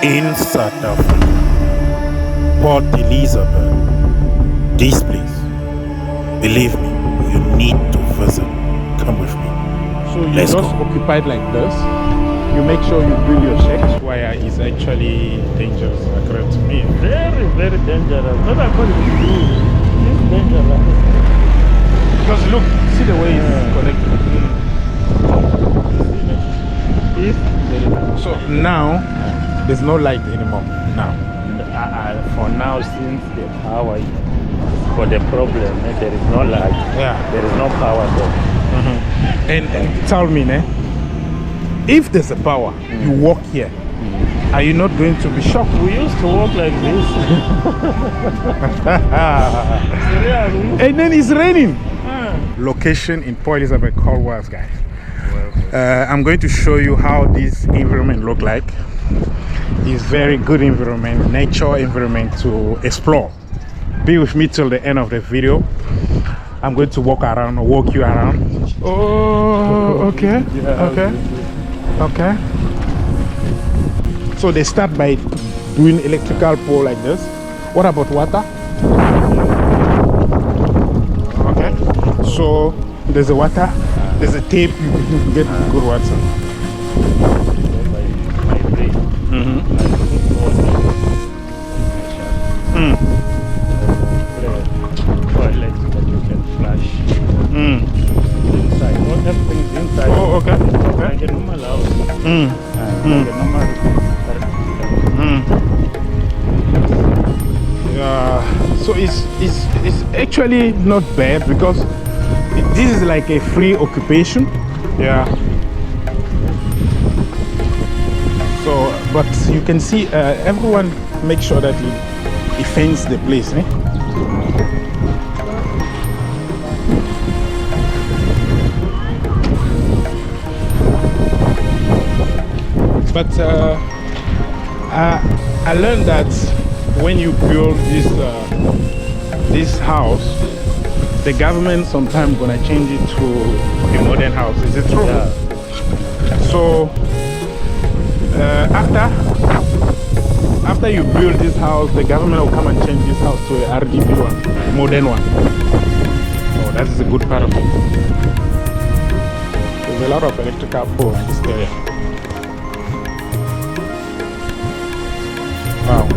in South Africa, Port Elizabeth. This place, believe me, you need to visit. Come with me. So you Let's just go. occupied like this. You make sure you build your shacks. Wire is actually dangerous, according to me. Very, very dangerous. Not according to you. It's dangerous. Because look, see the way it's connected. So now there's no light anymore. Now. For now, since the power is for the problem, there is no light. Yeah. There is no power there. And tell me, if there's a power, you walk here. Are you not going to be shocked? We used to walk like this. And then it's raining. Location in Port Elizabeth called Wells, guys. I'm going to show you how this environment look like. It's very good environment, nature environment to explore. Be with me till the end of the video. I'm going to walk you around. Oh, okay, okay. So they start by doing electrical pole like this. What about water? Okay. So there's a water, there's a tape, you can get good water. Toilet that you can flush. Inside. Not everything's inside. Oh, okay. Like a normal house. Like a normal So it's actually not bad because this is like a free occupation. Yeah. So, but you can see everyone make sure that he fence the place. But I learned that when you build this house, the government sometimes gonna change it to a modern house. Is it true? Yeah. So after you build this house, the government will come and change this house to a RDP one, modern one. Oh, that is a good part of it. There's a lot of electrical poles in this area. Wow.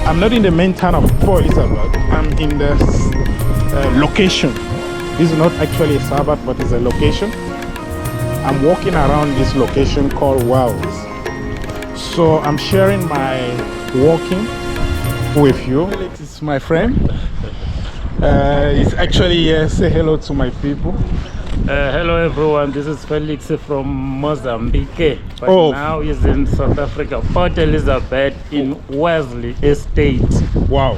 I'm not in the main town of Port Elizabeth. I'm in the location. This is not actually a suburb, but it's a location. I'm walking around this location called Wells. So I'm sharing my walking with you. Felix is my friend. He's actually here. Say hello to my people. hello everyone, this is Felix from Mozambique, but now he's in South Africa, Port Elizabeth in Wesley Estate. Wow.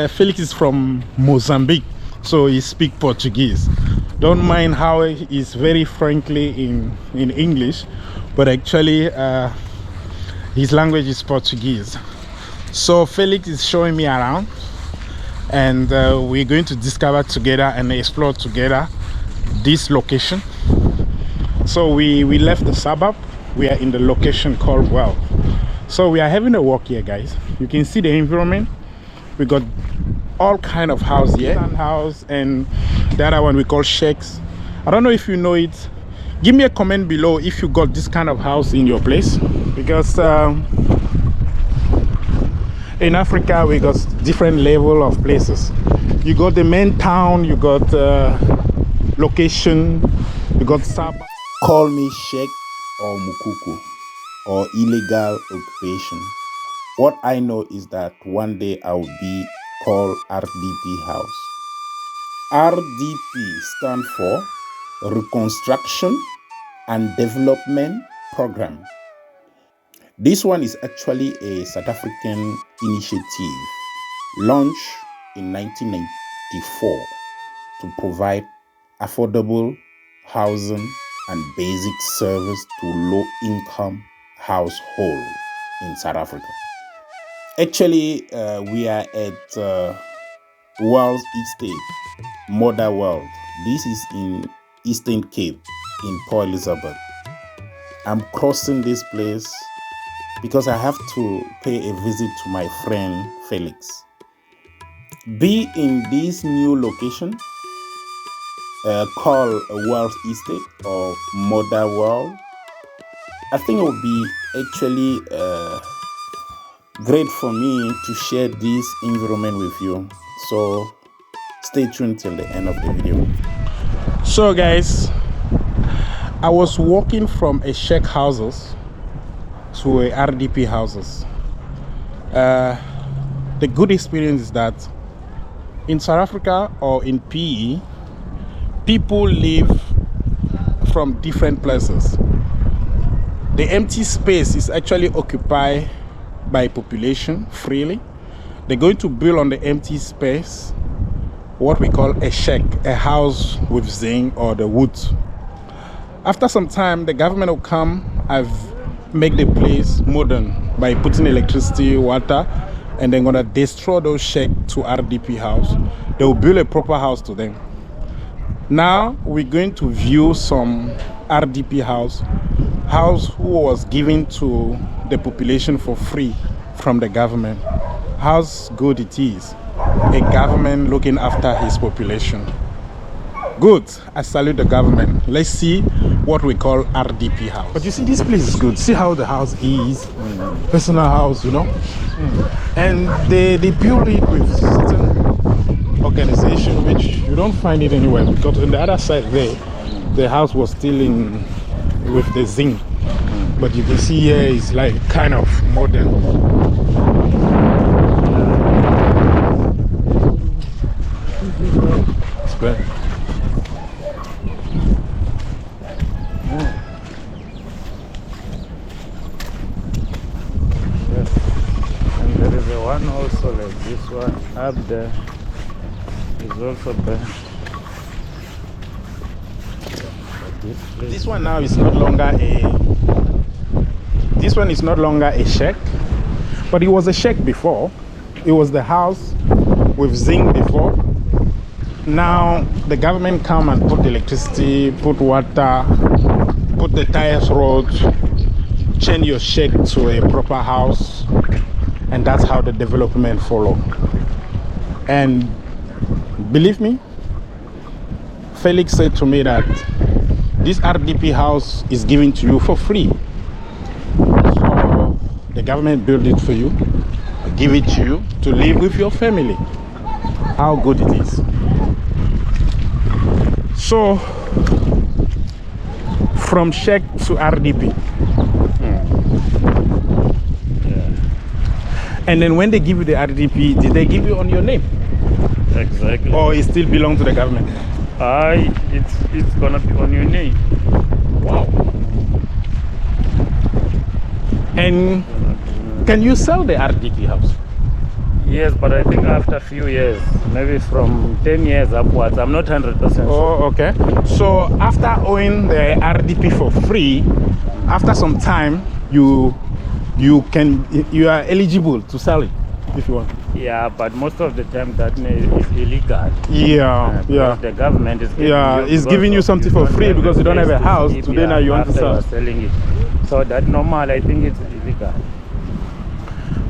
Felix is from Mozambique, so he speaks Portuguese. Don't mind how he's very frankly in English, but actually his language is Portuguese. So Felix is showing me around, and we're going to discover together and explore together this location. So we left the suburb. We are in the location called Well. So we are having a walk here, guys. You can see the environment. We got all kind of house here, house, and the other one we call shacks. I don't know if you know it. Give me a comment below if you got this kind of house in your place, because in Africa we got different level of places. You got the main town, you got location, you got sub. Call me Sheikh or Mukuku or illegal occupation. What I know is that one day I will be called RDP house. RDP stands for Reconstruction and Development Program. This one is actually a South African initiative launched in 1994 to provide affordable housing and basic service to low-income households in South Africa. Actually, we are at Wells Estate, Mother World. This is in Eastern Cape in Port Elizabeth. I'm crossing this place because I have to pay a visit to my friend Felix. Be in this new location called World Estate or Mother World. I think it would be actually great for me to share this environment with you. So stay tuned till the end of the video. So guys, I was walking from a Sheikh houses to a RDP houses. The good experience is that in South Africa or in PE, people live from different places. The empty space is actually occupied by population freely. They're going to build on the empty space what we call a sheikh, a house with zinc or the wood. After some time, the government will come and make the place modern by putting electricity, water, and they're gonna destroy those sheikh to RDP house. They will build a proper house to them. Now we're going to view some RDP house who was given to the population for free from the government. How good it is, a government looking after his population. Good, I salute the government. Let's see what we call RDP house. But you see, this place is good. See how the house is, personal house, you know. And they build it with certain organization which you don't find it anywhere, because on the other side there, the house was still in with the zinc. But you can see here is like kind of modern. It's bad. Yes. And there is a one also like this one up there. Is also bad. This one now is not longer this one is not longer a shack, but it was a shack before. It was the house with zinc before. Now the government come and put electricity, put water, put the tires roads, change your shack to a proper house, and that's how the development follow. And believe me, Felix said to me that this RDP house is given to you for free. So the government built it for you, give it to you to live with your family. How good it is. So from Sheikh to RDP. Yeah. And then when they give you the RDP, did they give you on your name? Exactly. Or it still belongs to the government? It's gonna be on your name. Wow. And can you sell the RDP house? Yes, but I think after a few years, maybe from 10 years upwards, I'm not 100% sure. Oh, okay. So after owning the RDP for free, after some time, you are eligible to sell it if you want. Yeah, but most of the time that is illegal. Yeah. The government is giving it's giving you something for free because you don't have a house. Today now you want to sell. Selling it. So that normal, I think it's illegal.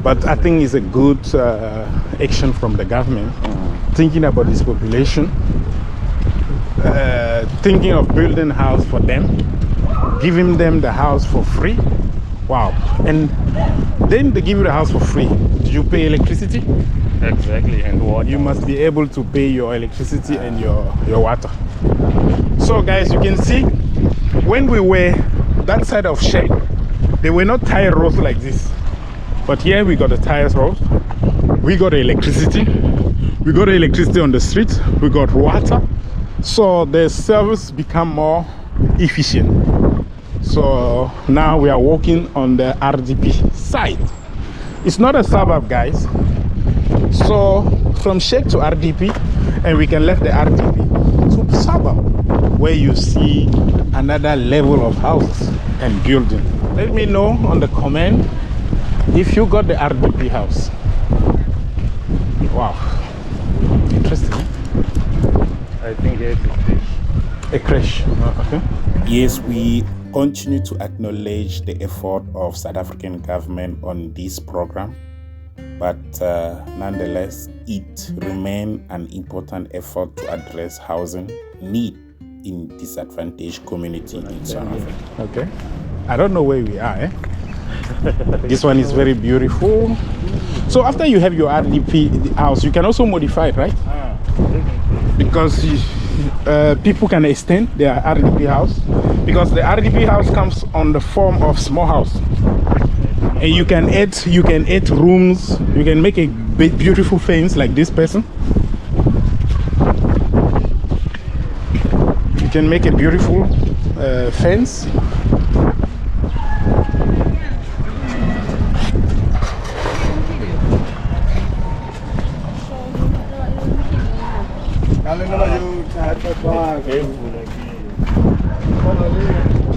But I think it's a good action from the government, thinking about this population, thinking of building a house for them, giving them the house for free. Wow. And then they give you the house for free. Do you pay electricity? Exactly. And water. You must be able to pay your electricity and your water. So guys, you can see when we were that side of Sheikh, they were not tire roads like this. But here we got the tires road. We got the electricity. We got the electricity on the street. We got water. So the service become more efficient. So now we are walking on the RDP side. It's not a suburb, guys. So from Sheikh to RDP, and we can left the RDP to suburb, where you see another level of houses and building. Let me know on the comment if you got the RDP house. Wow, interesting. I think it's a crash. A crash. Okay. Yes, we continue to acknowledge the effort of South African government on this program, but nonetheless, it remains an important effort to address housing need in disadvantaged community in South Africa. Okay. I don't know where we are. This one is very beautiful. So after you have your RDP house, you can also modify it, right? Because people can extend their RDP house, because the RDP house comes on the form of small house, and you can add rooms. You can make a beautiful fence like this person. You can make a beautiful fence.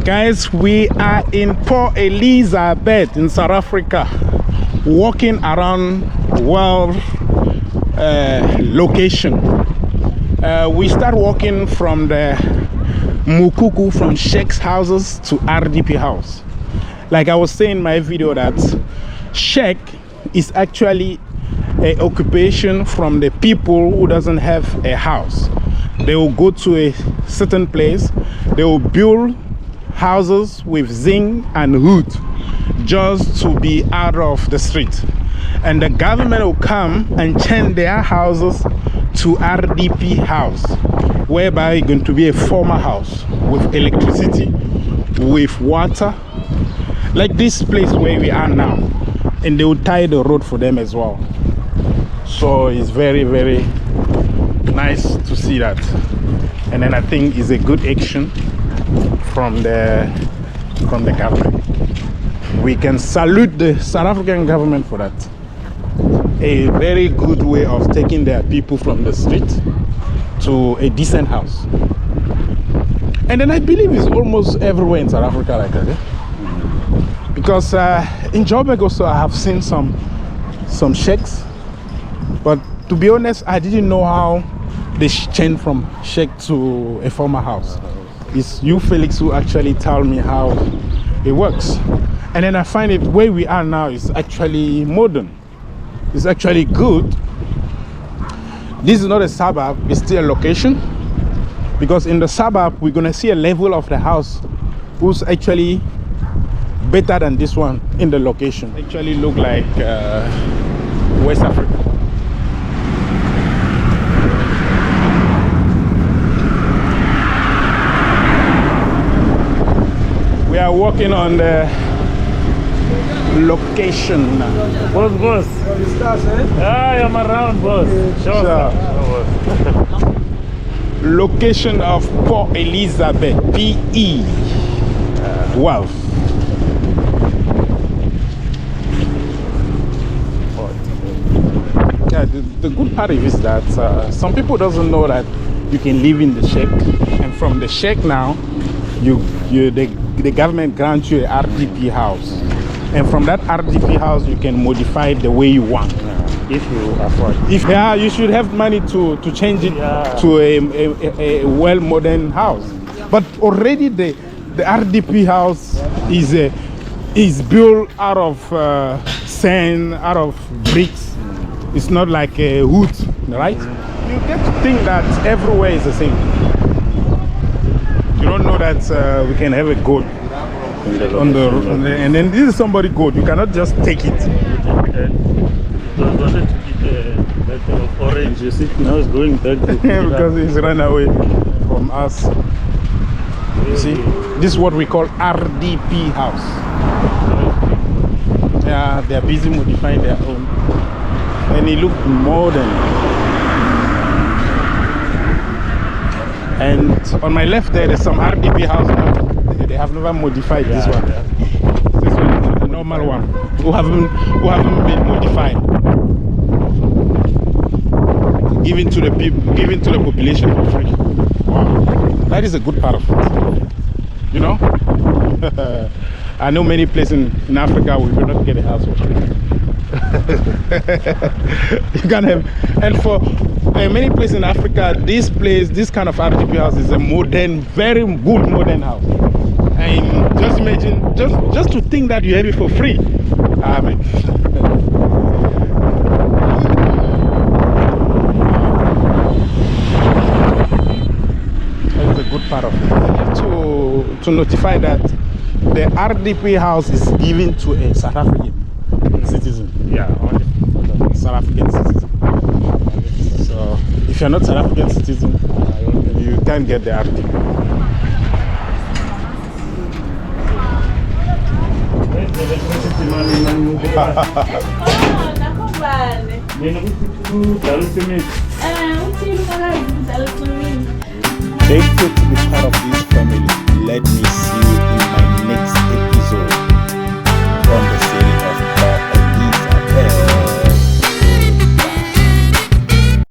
Guys, we are in Port Elizabeth in South Africa, walking around world location. We start walking from the Mukuku, from Sheikh's houses to RDP house. Like I was saying in my video, that Sheikh is actually an occupation from the people who doesn't have a house. They will go to a certain place, they will build houses with zinc and wood just to be out of the street, and the government will come and change their houses to RDP house, whereby it's going to be a former house with electricity, with water, like this place where we are now, and they will tie the road for them as well. So it's very, very nice to see that, and then I think it's a good action from the government. We can salute the South African government for that. A very good way of taking their people from the street to a decent house. And then I believe it's almost everywhere in South Africa like that. Because in Joburg also I have seen some sheikhs, but to be honest, I didn't know how they changed from sheikh to a former house. It's you, Felix, who actually tell me how it works. And then I find it where we are now is actually modern. It's actually good. This is not a suburb, it's still a location. Because in the suburb, we're gonna see a level of the house who's actually better than this one in the location. Actually look like West Africa. We are working on the location now. Boss. I am around, boss. Sure. Location of Port Elizabeth, PE 12. Yeah, the good part is that some people doesn't know that you can live in the sheikh, and from the sheikh now, the government grants you a RDP house, and from that RDP house you can modify it the way you want. If you afford. Yeah, you should have money to change it to a well modern house. But already the RDP house is built out of sand, out of bricks. It's not like a wood, right? You get to think that everywhere is the same. You don't know that we can have a goat on the and then this is somebody goat. You cannot just take it. I wanted to eat that of orange. You see, now it's going back to because it's run away from us. You see, this is what we call RDP house. Yeah, they are busy modifying their own, and it looks modern. And on my left there's some RDP house now. They have never modified this one. This one is the normal one who haven't been modified. Given to the people, given to the population for free. Wow, that is a good part of it. You know, I know many places in Africa we will not get a house for free. You can have, and for many places in Africa, this kind of RDP house is a modern, very good modern house. And just imagine, just to think that you have it for free. Ah, man. That's a good part of it. I have to notify that the RDP house is given to a South African citizen. Yeah, only South African citizen. So if you're not South African citizen, you can't get the RDP. Grateful to be part of this family. Let me see